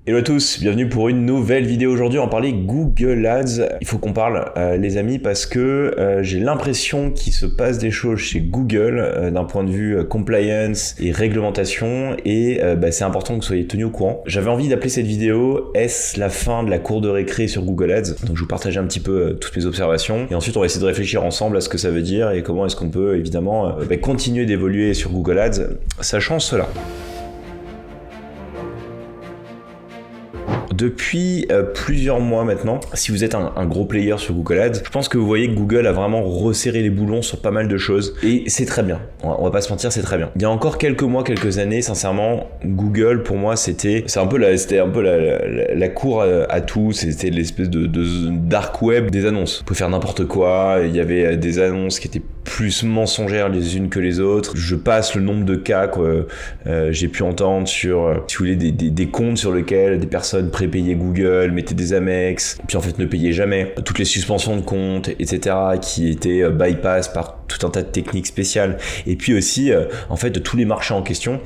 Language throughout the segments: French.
Hello à tous, bienvenue pour une nouvelle vidéo. Aujourd'hui on va parler Google Ads. Il faut qu'on parle les amis parce que j'ai l'impression qu'il se passe des choses chez Google d'un point de vue compliance et réglementation et c'est important que vous soyez tenus au courant. J'avais envie d'appeler cette vidéo Est-ce la fin de la cour de récré sur Google Ads? Donc je vous partage un petit peu toutes mes observations et ensuite on va essayer de réfléchir ensemble à ce que ça veut dire et comment est-ce qu'on peut évidemment continuer d'évoluer sur Google Ads sachant cela. Depuis plusieurs mois maintenant, si vous êtes un gros player sur Google Ads, je pense que vous voyez que Google a vraiment resserré les boulons sur pas mal de choses et c'est très bien. On va pas se mentir, c'est très bien. Il y a encore quelques mois, quelques années, sincèrement, Google pour moi c'était un peu la cour à tout, c'était l'espèce de dark web des annonces. Vous pouvez faire n'importe quoi, il y avait des annonces qui étaient plus mensongères les unes que les autres. Je passe le nombre de cas que j'ai pu entendre sur, si vous voulez, des comptes sur lesquels des personnes prépayez Google, mettez des Amex, puis en fait ne payez jamais. Toutes les suspensions de comptes, etc. qui étaient bypass par tout un tas de techniques spéciales. Et puis aussi, en fait, de tous les marchés en question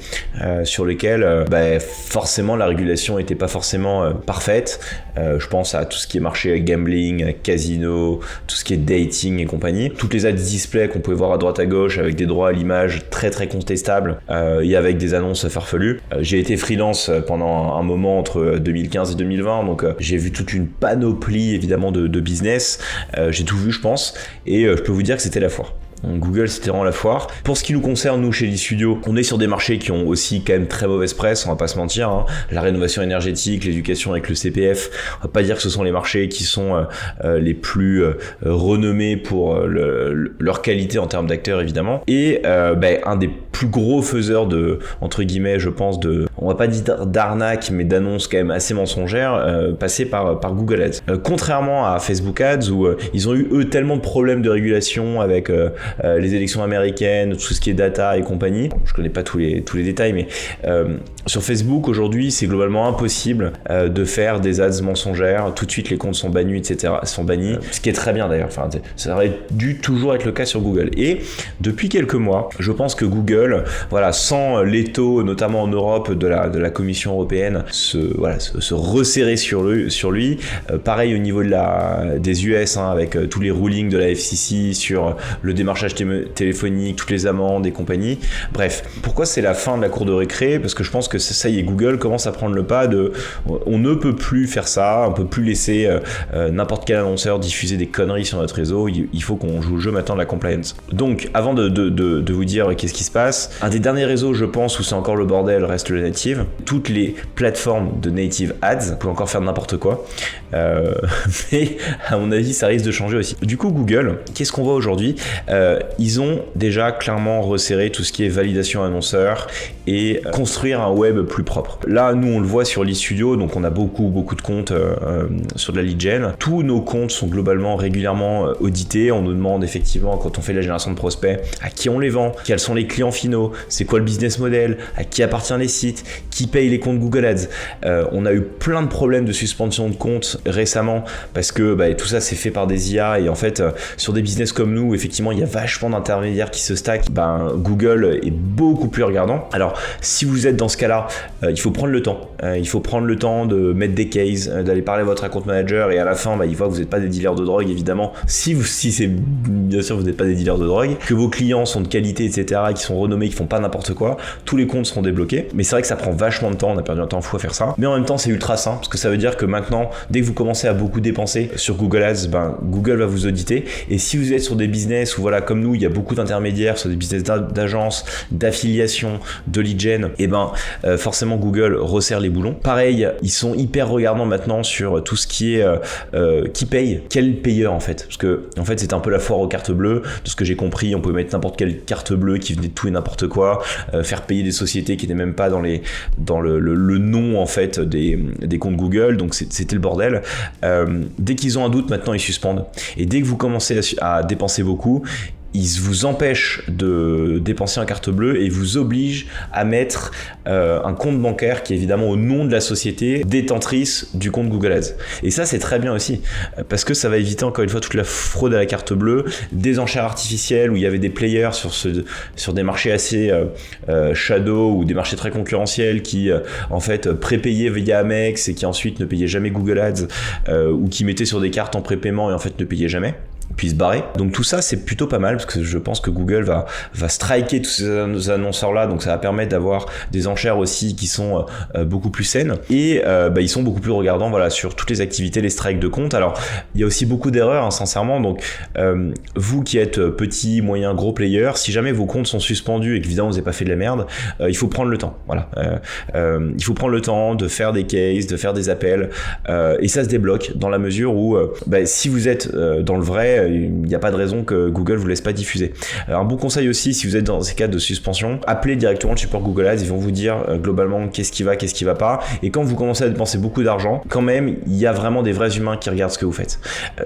sur lesquels forcément la régulation n'était pas forcément parfaite. Je pense à tout ce qui est marché gambling, casino, tout ce qui est dating et compagnie. Toutes les ads display qu'on pouvait voir à droite à gauche avec des droits à l'image très très contestables et avec des annonces farfelues. J'ai été freelance pendant un moment entre 2015 et 2020, donc j'ai vu toute une panoplie évidemment de business. J'ai tout vu, je pense, et je peux vous dire que c'était la foire. Donc Google, c'était vraiment la foire. Pour ce qui nous concerne, nous, chez l'e-studio, on est sur des marchés qui ont aussi quand même très mauvaise presse, on va pas se mentir, hein. La rénovation énergétique, l'éducation avec le CPF, on va pas dire que ce sont les marchés qui sont les plus renommés pour leur qualité en termes d'acteurs, évidemment. Et un des plus gros faiseurs de, entre guillemets, je pense, on va pas dire d'arnaque, mais d'annonces quand même assez mensongères, passées par Google Ads. Contrairement à Facebook Ads, où ils ont eu, eux, tellement de problèmes de régulation avec les élections américaines, tout ce qui est data et compagnie. Je connais pas tous les détails, mais sur Facebook aujourd'hui, c'est globalement impossible de faire des ads mensongères. Tout de suite, les comptes sont bannis, etc. Sont bannis, ce qui est très bien d'ailleurs. Enfin, ça aurait dû toujours être le cas sur Google. Et depuis quelques mois, je pense que Google, sans l'étau, notamment en Europe, de la Commission européenne, se resserrer sur lui. Pareil au niveau des US, avec tous les rulings de la FCC sur le démarchage téléphonique, toutes les amendes et compagnie. Bref, pourquoi c'est la fin de la cour de récré? Parce que je pense que ça y est, Google commence à prendre le pas on ne peut plus faire ça, on peut plus laisser n'importe quel annonceur diffuser des conneries sur notre réseau, il faut qu'on joue le jeu maintenant de la compliance. Donc, avant de vous dire qu'est-ce qui se passe, un des derniers réseaux, je pense, où c'est encore le bordel, reste le native. Toutes les plateformes de native ads, vous pouvez encore faire n'importe quoi, mais à mon avis, ça risque de changer aussi. Du coup, Google, qu'est-ce qu'on voit aujourd'hui? Ils ont déjà clairement resserré tout ce qui est validation annonceur et construire un web plus propre. Là, nous, on le voit sur l'e-studio, donc on a beaucoup de comptes sur de la lead gen. Tous nos comptes sont globalement régulièrement audités. On nous demande effectivement, quand on fait la génération de prospects, à qui on les vend, quels sont les clients finaux, c'est quoi le business model, à qui appartient les sites, qui paye les comptes Google Ads. On a eu plein de problèmes de suspension de comptes récemment parce que tout ça c'est fait par des IA et en fait sur des business comme nous, effectivement il y a vachement d'intermédiaires qui se stackent. Google est beaucoup plus regardant. Alors si vous êtes dans ce cas-là, il faut prendre le temps. Il faut prendre le temps de mettre des cases, d'aller parler à votre account manager et à la fin il voit que vous n'êtes pas des dealers de drogue évidemment. Si c'est bien sûr vous n'êtes pas des dealers de drogue, que vos clients sont de qualité, etc., qui sont renommés, qui font pas n'importe quoi, tous les comptes seront débloqués. Mais c'est vrai que ça prend vachement de temps, on a perdu un temps fou à faire ça. Mais en même temps c'est ultra sain parce que ça veut dire que maintenant, dès que vous commencez à beaucoup dépenser sur Google Ads, Google va vous auditer. Et si vous êtes sur des business où comme nous, il y a beaucoup d'intermédiaires sur des business d'agence, d'affiliation, de lead gen, et forcément Google resserre les boulons. Pareil, ils sont hyper regardants maintenant sur tout ce qui est qui paye, quel payeur en fait. Parce que en fait c'est un peu la foire aux cartes bleues. De ce que j'ai compris, on peut mettre n'importe quelle carte bleue qui venait de tout et n'importe quoi, faire payer des sociétés qui n'étaient même pas dans le nom en fait des comptes Google. Donc c'était le bordel. Dès qu'ils ont un doute, maintenant ils suspendent. Et dès que vous commencez à dépenser beaucoup, ils vous empêchent de dépenser en carte bleue et vous obligent à mettre un compte bancaire qui est évidemment au nom de la société détentrice du compte Google Ads. Et ça, c'est très bien aussi, parce que ça va éviter encore une fois toute la fraude à la carte bleue, des enchères artificielles où il y avait des players sur des marchés assez shadow ou des marchés très concurrentiels qui en fait prépayaient via Amex et qui ensuite ne payaient jamais Google Ads ou qui mettaient sur des cartes en prépaiement et en fait ne payaient jamais, puis se barrer. Donc tout ça, c'est plutôt pas mal parce que je pense que Google va striker tous ces annonceurs là, donc ça va permettre d'avoir des enchères aussi qui sont beaucoup plus saines et ils sont beaucoup plus regardants, voilà, sur toutes les activités, les strikes de compte. Alors il y a aussi beaucoup d'erreurs, hein, sincèrement, donc vous qui êtes petit, moyen, gros player, si jamais vos comptes sont suspendus et que évidemment vous n'avez pas fait de la merde, il faut prendre le temps, voilà. Il faut prendre le temps de faire des cases, de faire des appels et ça se débloque dans la mesure où si vous êtes dans le vrai, il n'y a pas de raison que Google vous laisse pas diffuser. Alors, un bon conseil aussi, si vous êtes dans ces cas de suspension, appelez directement le support Google Ads, ils vont vous dire globalement qu'est-ce qui va pas, et quand vous commencez à dépenser beaucoup d'argent, quand même, il y a vraiment des vrais humains qui regardent ce que vous faites.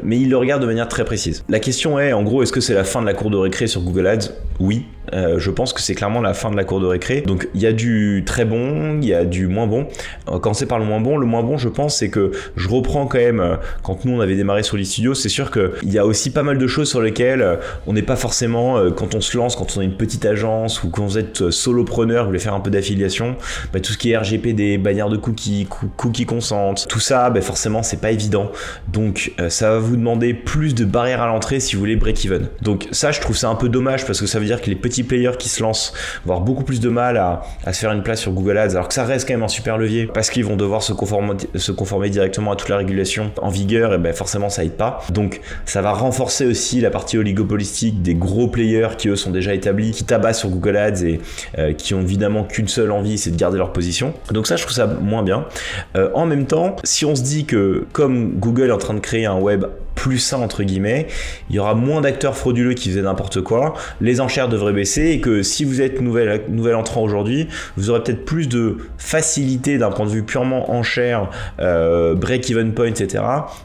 Mais ils le regardent de manière très précise. La question est, en gros, est-ce que c'est la fin de la cour de récré sur Google Ads ? Oui. Je pense que c'est clairement la fin de la cour de récré. Donc il y a du très bon, il y a du moins bon. On va commencer par le moins bon. Le moins bon, je pense, c'est que je reprends quand même, quand nous on avait démarré sur l'e-studio, c'est sûr qu'il y a aussi pas mal de choses sur lesquelles on n'est pas forcément, quand on se lance, quand on a une petite agence ou quand vous êtes solopreneur, vous voulez faire un peu d'affiliation, tout ce qui est RGPD, bannière de cookies, cookie consent, tout ça, forcément c'est pas évident. Donc ça va vous demander plus de barrières à l'entrée si vous voulez break-even. Donc ça, je trouve ça un peu dommage parce que ça veut dire que les petits players qui se lancent vont avoir beaucoup plus de mal à se faire une place sur Google Ads, alors que ça reste quand même un super levier parce qu'ils vont devoir se conformer directement à toute la régulation en vigueur, et forcément ça aide pas. Donc ça va renforcer aussi la partie oligopolistique des gros players qui eux sont déjà établis, qui tabassent sur Google Ads et qui ont évidemment qu'une seule envie, c'est de garder leur position. Donc ça, je trouve ça moins bien. En même temps, si on se dit que comme Google est en train de créer un web plus sain entre guillemets, il y aura moins d'acteurs frauduleux qui faisaient n'importe quoi, les enchères devraient baisser et que si vous êtes nouvel entrant aujourd'hui, vous aurez peut-être plus de facilité d'un point de vue purement enchère, break-even point, etc.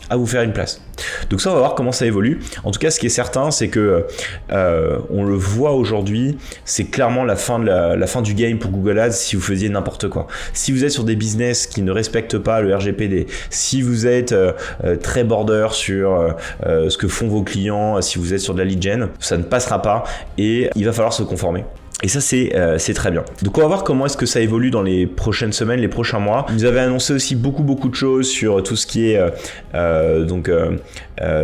à vous faire une place. Donc ça, on va voir comment ça évolue. En tout cas, ce qui est certain, c'est que on le voit aujourd'hui, c'est clairement la fin du game pour Google Ads si vous faisiez n'importe quoi. Si vous êtes sur des business qui ne respectent pas le RGPD, si vous êtes très border sur ce que font vos clients, si vous êtes sur de la lead gen, ça ne passera pas et il va falloir se conformer. Et ça, c'est très bien. Donc on va voir comment est-ce que ça évolue dans les prochaines semaines, les prochains mois. Vous avez annoncé aussi beaucoup de choses sur tout ce qui est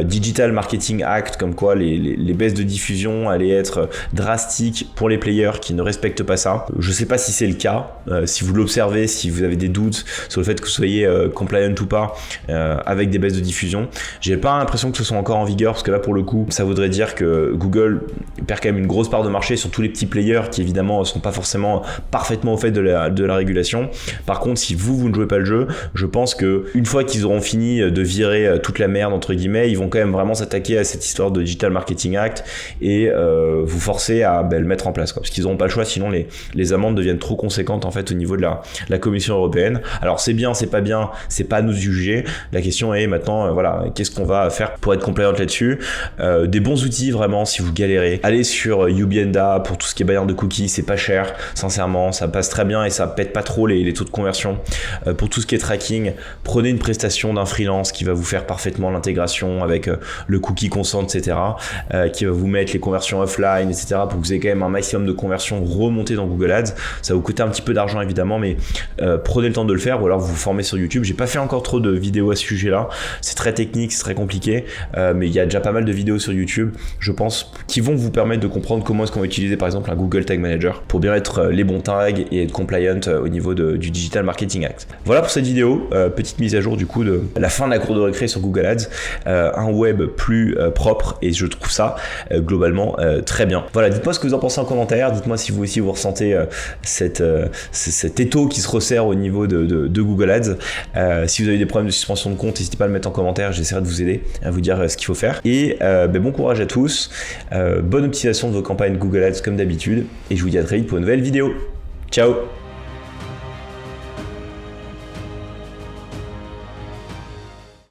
Digital Marketing Act, comme quoi les baisses de diffusion allaient être drastiques pour les players qui ne respectent pas ça. Je ne sais pas si c'est le cas, si vous l'observez, si vous avez des doutes sur le fait que vous soyez compliant ou pas avec des baisses de diffusion. J'ai pas l'impression que ce soit encore en vigueur, parce que là pour le coup, ça voudrait dire que Google perd quand même une grosse part de marché sur tous les petits players qui évidemment sont pas forcément parfaitement au fait de la régulation. Par contre, si vous ne jouez pas le jeu, je pense que une fois qu'ils auront fini de virer toute la merde entre guillemets, ils vont quand même vraiment s'attaquer à cette histoire de Digital Marketing Act et vous forcer à le mettre en place, quoi, parce qu'ils n'auront pas le choix, sinon les amendes deviennent trop conséquentes en fait au niveau de la Commission européenne. Alors c'est bien, c'est pas bien, c'est pas à nous de juger. La question est maintenant, qu'est-ce qu'on va faire pour être compliant là-dessus. Des bons outils vraiment si vous galérez. Allez sur Ubienda pour tout ce qui est bannière de cookies, c'est pas cher, sincèrement, ça passe très bien et ça pète pas trop les taux de conversion. Pour tout ce qui est tracking, prenez une prestation d'un freelance qui va vous faire parfaitement l'intégration avec le cookie consent, etc., qui va vous mettre les conversions offline, etc., pour que vous ayez quand même un maximum de conversions remontées dans Google Ads. Ça va vous coûter un petit peu d'argent évidemment, mais prenez le temps de le faire, ou alors vous vous formez sur YouTube. J'ai pas fait encore trop de vidéos à ce sujet-là, c'est très technique, c'est très compliqué, mais il y a déjà pas mal de vidéos sur YouTube, je pense, qui vont vous permettre de comprendre comment est-ce qu'on va utiliser par exemple un Google Tag Manager pour bien mettre les bons tags et être compliant au niveau du Digital Marketing Act. Voilà pour cette vidéo, petite mise à jour du coup de la fin de la cour de récré sur Google Ads, un web plus propre, et je trouve ça globalement très bien. Voilà, dites-moi ce que vous en pensez en commentaire, dites-moi si vous aussi vous ressentez cet étau qui se resserre au niveau de Google Ads. Si vous avez des problèmes de suspension de compte, n'hésitez pas à le mettre en commentaire, j'essaierai de vous aider à vous dire ce qu'il faut faire. Et bon courage à tous, bonne optimisation de vos campagnes Google Ads comme d'habitude, et je vous dis à très vite pour une nouvelle vidéo. Ciao!